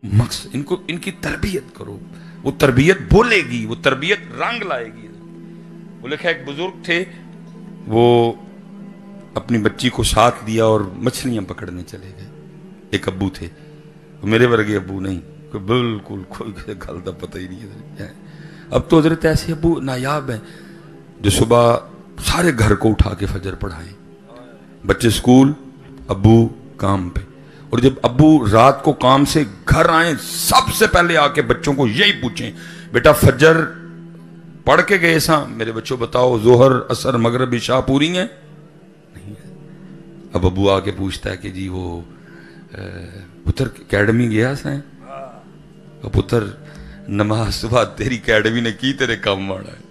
مقصد ان کی تربیت کرو، وہ تربیت بولے گی، وہ تربیت رنگ لائے گی۔ وہ لکھا ایک بزرگ تھے، وہ اپنی بچی کو ساتھ دیا اور مچھلیاں پکڑنے چلے گئے۔ ایک ابو تھے، میرے ورگے ابو نہیں، بالکل کوئی گل کا پتہ ہی نہیں ہے۔ اب تو حضرت ایسے ابو نایاب ہیں جو صبح سارے گھر کو اٹھا کے فجر پڑھائیں، بچے سکول، ابو کام پہ، اور جب ابو رات کو کام سے گھر آئیں سب سے پہلے آ کے بچوں کو یہی پوچھیں، بیٹا فجر پڑھ کے گئے ساں؟ میرے بچوں بتاؤ ظہر عصر مغرب عشاء پوری ہیں؟ نہیں ہے۔ اب ابو آ کے پوچھتا ہے کہ جی وہ پتر اکیڈمی گیا سا ہے؟ پتر نماز صبح تیری اکیڈمی نے کی تیرے کام آنا ہے؟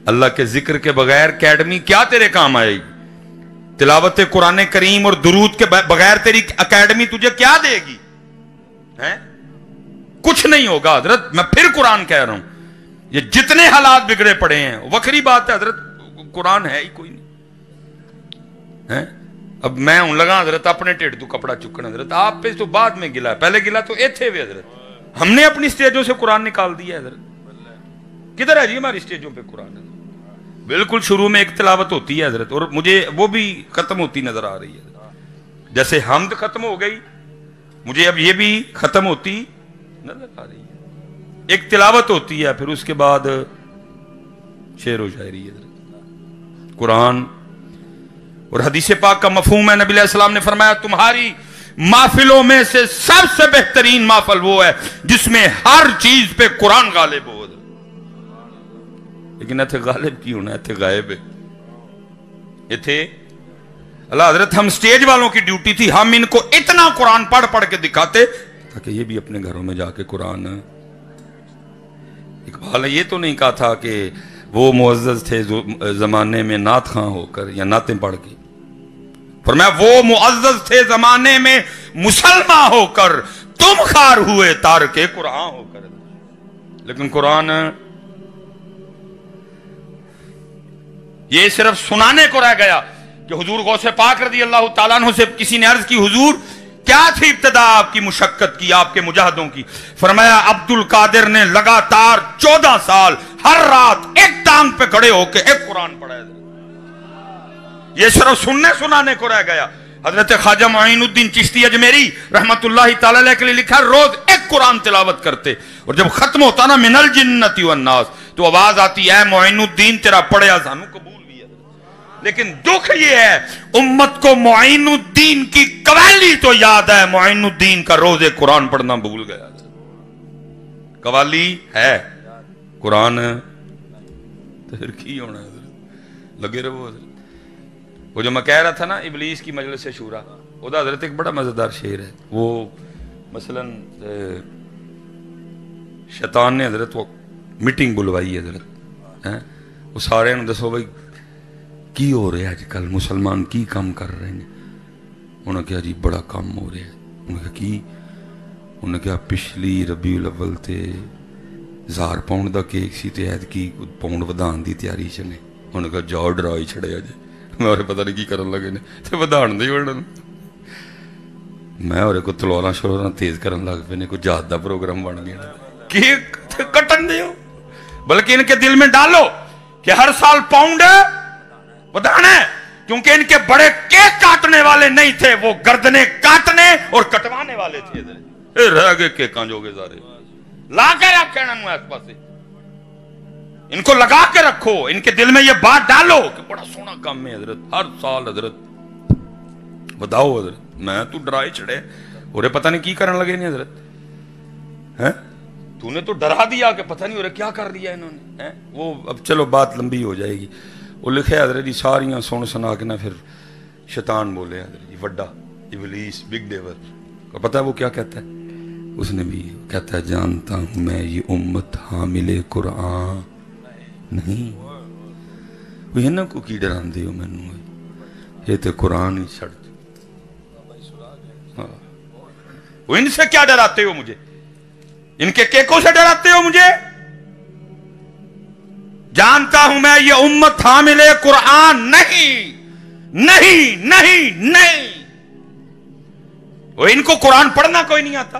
اللہ کے ذکر کے بغیر اکیڈمی کیا تیرے کام آئے گی؟ تلاوت قرآن کریم اور درود کے بغیر تیری اکیڈمی تجھے کیا دے گی؟ کچھ نہیں ہوگا حضرت، میں پھر قرآن کہہ رہا ہوں، یہ جتنے حالات بگڑے پڑے ہیں وکری بات ہے حضرت، قرآن ہے ہی کوئی نہیں۔ اب میں ہوں لگا حضرت اپنے ٹیڑھ تو کپڑا چکن، حضرت آپ پہ تو بعد میں گلا، پہلے گلا تو ایتھے ہوئے حضرت، ہم نے اپنی سٹیجوں سے قرآن نکال دیا حضرت۔ کدھر ہے جی ہماری سٹیجوں پہ قرآن؟ بالکل شروع میں ایک تلاوت ہوتی ہے حضرت، اور مجھے وہ بھی ختم ہوتی نظر آ رہی ہے، جیسے حمد ختم ہو گئی مجھے اب یہ بھی ختم ہوتی نظر آ رہی ہے۔ ایک تلاوت ہوتی ہے، پھر اس کے بعد شعر و شاعری ہے حضرت۔ قرآن اور حدیث پاک کا مفہوم ہے، نبی علیہ السلام نے فرمایا تمہاری محفلوں میں سے سب سے بہترین محفل وہ ہے جس میں ہر چیز پہ قرآن غالب ہو۔ لیکن ایتھے غالب کی ہونا، ایتھے غائب ہے۔ ایتھے اللہ حضرت ہم سٹیج والوں کی ڈیوٹی تھی، ہم ان کو اتنا قرآن پڑھ پڑھ کے دکھاتے تاکہ یہ بھی اپنے گھروں میں جا کے قرآن۔ اقبال نے یہ تو نہیں کہا تھا کہ وہ معزز تھے زمانے میں نعت خواں ہو کر یا نعتیں پڑھ کے، فرمایا وہ معزز تھے زمانے میں مسلمان ہو کر، تم خار ہوئے تارک قرآن ہو کر۔ لیکن قرآن یہ صرف سنانے کو رہ گیا کہ حضور غوث پاک رضی اللہ تعالیٰ عنہ سے کسی نے عرض کی حضور کیا تھی ابتدا آپ کی مشقت کی، آپ کے مجاہدوں کی؟ فرمایا عبد القادر نے لگاتار 14 سال ہر رات ایک ٹانگ پہ کھڑے ہو کے ایک قرآن پڑھا ہے۔ یہ صرف سننے سنانے کو رہ گیا۔ حضرت خواجہ معین الدین چشتی اجمیری رحمت اللہ تعالیٰ علیہ کے لیے لکھا روز ایک قرآن تلاوت کرتے، اور جب ختم ہوتا نا من الجنۃ والناس تو آواز آتی ہے معین الدین تیرا پڑھیا سانو قبول۔ لیکن دکھ یہ ہے امت کو معین الدین کی قوالی تو یاد ہے، معین الدین کا روز قرآن پڑھنا بھول گیا۔ قوالی ہے، قرآن تو پھر کی ہونا ہے؟ لگے رہو۔ وہ جو میں کہہ رہا تھا نا ابلیس کی مجلس شورا، وہ حضرت ایک بڑا مزیدار شعر ہے۔ وہ مثلا شیطان نے حضرت وہ میٹنگ بلوائی حضرت، وہ سارے نے دسو بھائی کی ہو رہا ہے آج کل، مسلمان کی کام کر رہے ہیں؟ انہوں نے کہا جی بڑا کام ہو رہا ہے۔ انہوں نے کہا کی؟ انہوں نے کہا پچھلی ربیع الاول تے 1000 پاؤنڈ دا کیک سی تے عید کی پاؤنڈ ودھان دی تیاری چنے۔ انہوں نے کہا جاؤ ڈرا ہی چھڑے جی، میں پتہ نہیں کی کرن لگے نے تے ودھان دے ورن میں اور کو تلواراں شلواراں تیز کرن لگ پے نے، کوئی جہاد دا پروگرام بن گیا۔ کیک کٹن دیو، بلکہ ان کے دل میں ڈالو کہ ہر سال پاؤنڈ ودھانا ہے، کیونکہ ان کے بڑے کیک کاٹنے والے نہیں تھے، وہ گردنیں کاٹنے اور کٹوانے والے تھے۔ رہ گئے کیکاں جو گے سارے لا کے رکھے اس پاسے، ان کو لگا کے رکھو، ان کے دل میں یہ بات ڈالو کہ بڑا سونا کام ہے حضرت، ہر سال حضرت بداؤ حضرت، میں تو ڈرائے چڑھے اور پتہ نہیں کی کرن لگے نہیں حضرت، تو نے تو ڈرا دیا کہ پتہ نہیں ہو رہا کیا کر دیا انہوں نے۔ وہ اب چلو بات لمبی ہو جائے گی۔ وہ لکھے حضرت جی ساریاں سن سنا کے نہ پھر شیطان بولے حضرت جی وڈا ابلیس بگ ڈیول، اور پتہ ہے وہ کیا کہتا ہے؟ اس نے بھی کہتا ہے جانتا ہوں میں یہ امت حامل قرآن نہیں، وہ انہاں کو کی ڈران دے ہو مینوں، یہ تو قرآن ہی چھڑ، وہ ان سے کیا ڈراتے ہو مجھے؟ ان کے کیکوں سے ڈراتے ہو مجھے؟ جانتا ہوں میں یہ امت حامل قرآن نہیں نہیں نہیں نہیں۔ وہ ان کو قرآن پڑھنا کوئی نہیں آتا،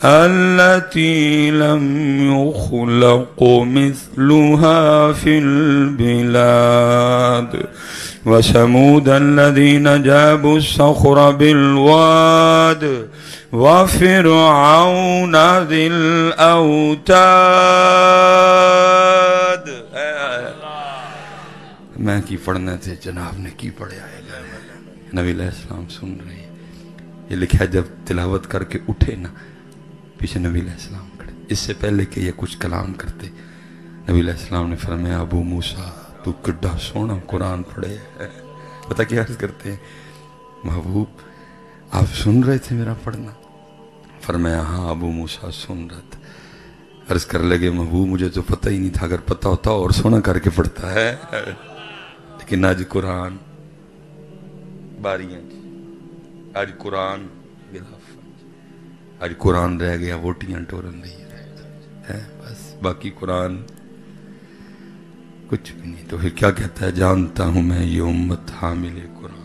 التي لم يخلق مثلها في البلاد وثمود الذين جابوا الصخر بالواد وفرعون ذي الأوتاد. میں کی پڑھنا تھے جناب نے کی پڑھا ہے. نبی علیہ السلام سن رہے ہیں. یہ لکھا ہے جب تلاوت کر کے اٹھے نا پیچھے نبی علیہ السلام کھڑے. اس سے پہلے کہ یہ کچھ کلام کرتے نبی علیہ السلام نے فرمایا ابو موسیٰ تو کڈا سونا قرآن پڑھے ہے. پتہ کیا عرض کرتے ہیں محبوب آپ سن رہے تھے میرا پڑھنا؟ فرمایا ہاں ابو موسیٰ سن رہا تھا. عرض کر لگے محبوب مجھے تو پتہ ہی نہیں تھا، اگر پتہ ہوتا اور سونا کر کے پڑھتا ہے. لیکن آج قرآن باریاں آج قرآن آج قرآن رہ گیا ووٹیاں ٹورن نہیں ہے بس، باقی قرآن کچھ بھی نہیں. تو پھر کیا کہتا ہے جانتا ہوں میں یہ امت حامل قرآن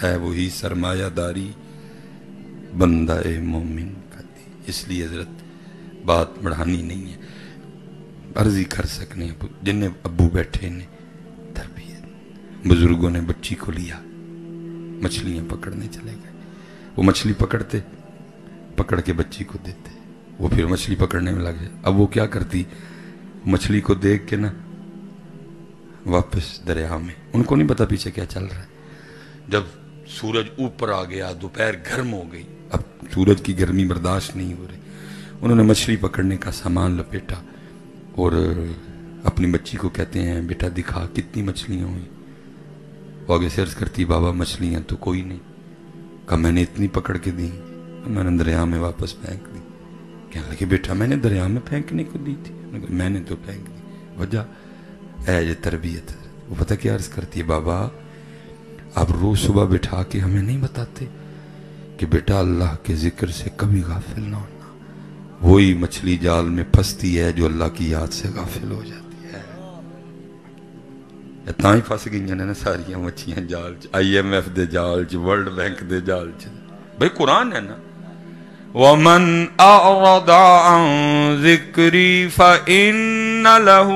ہے وہی سرمایہ داری بندہ مومن کا دی. اس لیے حضرت بات بڑھانی نہیں ہے، عرضی کر سکنے جن ابو بیٹھے نے تربیت. بزرگوں نے بچی کو لیا مچھلیاں پکڑنے چلے گئے. وہ مچھلی پکڑتے پکڑ کے بچی کو دیتے، وہ پھر مچھلی پکڑنے میں لگ جائے. اب وہ کیا کرتی مچھلی کو دیکھ کے نا واپس دریا میں، ان کو نہیں پتا پیچھے کیا چل رہا ہے. جب سورج اوپر آ گیا دوپہر گرم ہو گئی، اب سورج کی گرمی برداشت نہیں ہو رہی، انہوں نے مچھلی پکڑنے کا سامان لپیٹا اور اپنی بچی کو کہتے ہیں بیٹا دکھا کتنی مچھلیاں ہوئی. وہ آگے سے عرض کرتی بابا مچھلیاں تو کوئی نہیں. کہا میں نے اتنی پکڑ کے دی میں نے دریا میں واپس پھینک دی. کہنے لگے بیٹا میں نے دریا میں پھینکنے کو دی تھی. میں نے تو پھینک دی. وجہ ہے یہ تربیت. وہ پتہ کیا عرض کرتی ہے بابا آپ روز صبح بٹھا کے ہمیں نہیں بتاتے کہ بیٹا اللہ کے ذکر سے کبھی غافل نہ ہونا. وہی مچھلی جال میں پھنستی ہے جو اللہ کی یاد سے غافل ہو جاتی ہے. تاں ہی پھنس گئی ہیں نا ساریاں مچھیاں جال چ، آئی ایم ایف دے جال چ، ورلڈ بینک دے جال چ. بھئی قرآن ہے نا وَمَنْ أَعْرَضَ عَنْ ذِكْرِي فَإِنَّ لَهُ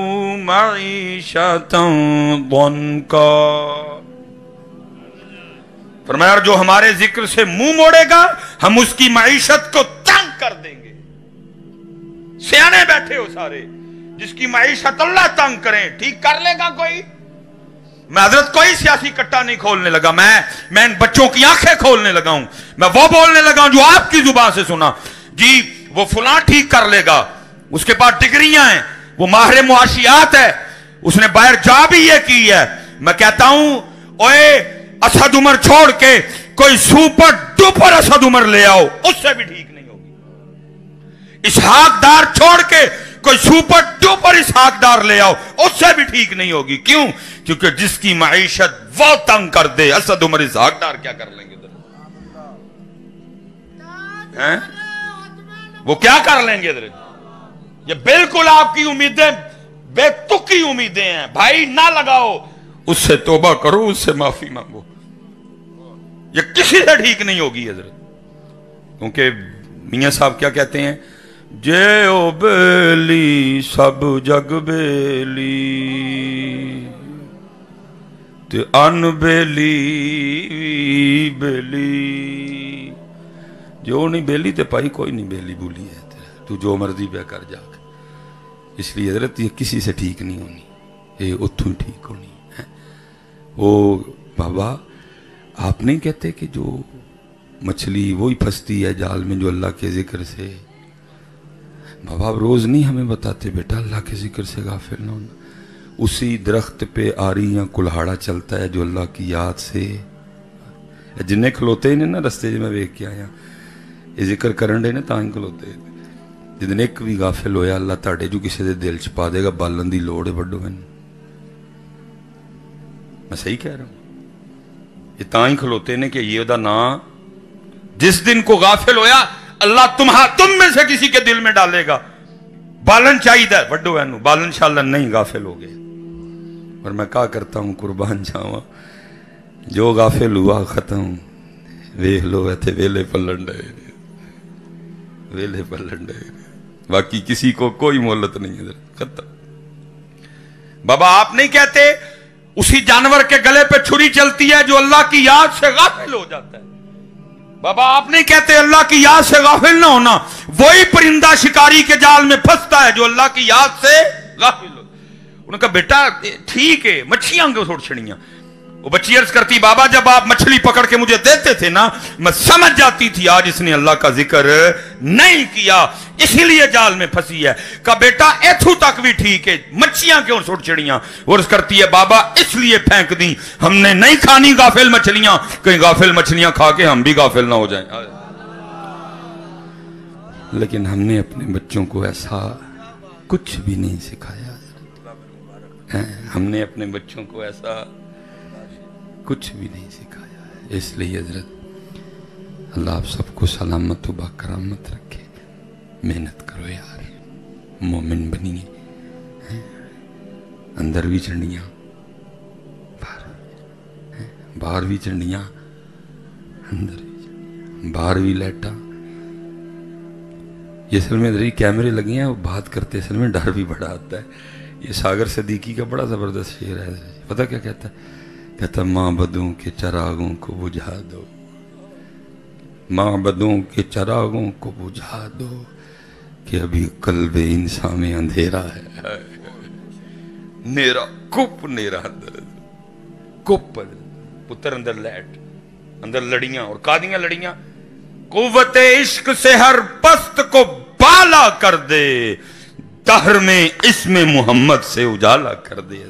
مَعِيشَةً ضَنْكًا. فرمایا جو ہمارے ذکر سے منہ موڑے گا ہم اس کی معیشت کو تنگ کر دیں گے. سیانے بیٹھے ہو سارے، جس کی معیشت اللہ تنگ کریں ٹھیک کر لے گا کوئی؟ میں حضرت کوئی سیاسی کٹا نہیں کھولنے لگا، میں ان بچوں کی آنکھیں کھولنے لگا ہوں. میں وہ بولنے لگا ہوں جو آپ کی زبان سے سنا. جی وہ فلاں ٹھیک کر لے گا، اس کے پاس ڈگریاں ہیں، وہ ماہر معاشیات ہے، اس نے باہر جا بھی یہ کی ہے. میں کہتا ہوں اوے اسد عمر چھوڑ کے کوئی سپر ڈوپر اسد عمر لے آؤ، اس سے بھی ٹھیک نہیں ہوگی. اسحاق ڈار چھوڑ کے کوئی سپر ڈوپر اسحاق ڈار لے آؤ، اس سے بھی ٹھیک نہیں ہوگی. کیوں؟ کیونکہ جس کی معیشت وہ تنگ کر دے. اسد عمر اسحاق ڈار کیا کر لیں گے ادھر؟ وہ کیا کر لیں گے حضرت؟ یہ بالکل آپ کی امیدیں بے تکی امیدیں ہیں بھائی، نہ لگاؤ، اس سے توبہ کرو، اس سے معافی مانگو، یہ کسی سے ٹھیک نہیں ہوگی حضرت. کیونکہ میاں صاحب کیا کہتے ہیں، جے او بیلی سب جگ بیلی تے ان بیلی بیلی، جو نہیں بیلی تے پائی کوئی نہیں بیلی بولی ہے، تو جو مرضی پہ کر جا کے. اس لیے حضرت یہ کسی سے ٹھیک نہیں ہونی، یہ اتھوں ٹھیک ہونی ہے. وہ بابا آپ نہیں کہتے کہ جو مچھلی وہی پھنستی ہے جال میں جو اللہ کے ذکر سے. بابا آپ روز نہیں ہمیں بتاتے بیٹا اللہ کے ذکر سے غافل نہ ہونا. اسی درخت پہ آری یا کلہاڑا چلتا ہے جو اللہ کی یاد سے، جنہیں کھلوتے ہی نہیں نا رستے میں ویک کے آیا یہ ذکر کرن دے نا تاں کھلوتے. جدن ایک بھی غافل ہویا اللہ تاڑے جو کسی دے دل چھپا دے گا بالن دی لوڑ ہے بڑھو میں صحیح کہہ رہا ہوں. یہ تاں ہی کھلوتے نے کہ یہ دا نا جس دن کو غافل ہویا اللہ تم میں سے کسی کے دل میں ڈالے گا بالن چاہیے دا بڑھو ہے بالن انشاءاللہ نہیں غافل ہو گئے. اور میں کہا کرتا ہوں قربان جاواں جو غافل ہوا ختم ویکھ لو ایتھے ویلے پلن ڈے ویلے پلن ڈے باقی کسی کو کوئی مہلت نہیں ہے ختم. بابا آپ نہیں کہتے اسی جانور کے گلے پہ چھری چلتی ہے جو اللہ کی یاد سے غافل ہو جاتا ہے. بابا آپ نہیں کہتے اللہ کی یاد سے غافل نہ ہونا وہی پرندہ شکاری کے جال میں پھنستا ہے جو اللہ کی یاد سے غافل ہو. انہوں نے کہا بیٹا ٹھیک ہے مچھلیاں کو چھوڑ چھڑیاں. وہ بچی عرض کرتی بابا جب آپ مچھلی پکڑ کے مجھے دیتے تھے نا میں سمجھ جاتی تھی آج اس نے اللہ کا ذکر نہیں کیا اسی لیے جال میں پھنسی ہے. کہا بیٹا ایتھو تک بھی ٹھیک ہے مچھلیاں کیوں چھوڑ چھڑیاں. وہ عرض کرتی ہے بابا اس لیے پھینک دی ہم نے نہیں کھانی غافل مچھلیاں کہیں غافل مچھلیاں کھا کے ہم بھی غافل نہ ہو جائیں. لیکن ہم نے اپنے بچوں کو ایسا کچھ بھی نہیں سکھایا. ہم نے اپنے بچوں کو ایسا کچھ بھی نہیں سکھایا ہے. اس لیے حضرت اللہ آپ سب کو سلامت و باکرامت رکھے. محنت کرو یار مومن بنیے. اندر بھی چنڈیاں باہر بھی چنڈیاں اندر بھی باہر بھی لیٹا. یہ اصل میں ادھر کیمرے لگے ہیں وہ بات کرتے اصل میں ڈر بھی بڑا آتا ہے. یہ ساگر صدیقی کا بڑا زبردست شعر ہے. پتہ کیا کہتا ہے؟ کہتا معبدوں کے چراغوں کو بجھا دو معبدوں کے چراغوں کو بجھا دو کہ ابھی قلب انسان میں اندھیرا ہے. نیرا کپ نیرا اندر کپ پتر اندر لیٹ اندر لڑیاں اور قادیاں لڑیاں. قوت عشق سے ہر پست کو بالا کر دے دہر میں اسم محمد سے اجالا کر دے.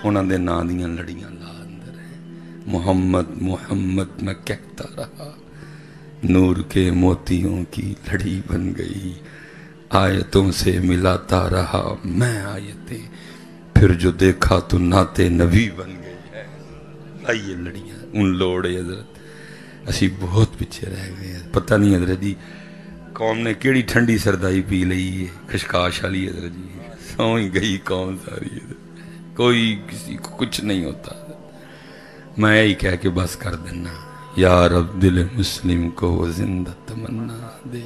انہوں نے نا دیاں لڑیاں لا اندر ہیں محمد محمد میں کہتا رہا نور کے موتیوں کی لڑی بن گئی آیتوں سے ملاتا رہا میں آیتیں پھر جو دیکھا تو نعت نبی بن گئی ہے. آئیے لڑیاں ان لوڑے حضرت اسی بہت پیچھے رہ گئے. پتہ نہیں حضرت جی قوم نے کیڑی ٹھنڈی سردائی پی لئی ہے خشکاش والی حضرت جی سوئی گئی قوم ساری حضرت. کوئی کسی کو کچھ نہیں ہوتا. میں یہی کہہ کے بس کر دینا یا رب دل مسلم کو وہ زندہ تمنا دے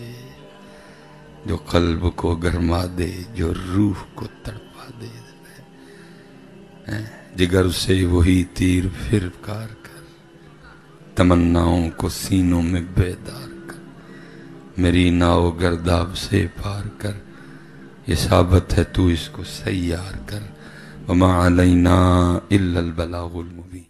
جو قلب کو گرما دے جو روح کو تڑپا دے. جگر سے وہی تیر پھر کار کر تمناؤں کو سینوں میں بیدار کر میری ناؤ گرداب سے پار کر یہ ثابت ہے تو اس کو سیار کر وما علینا الا البلاغ المبین.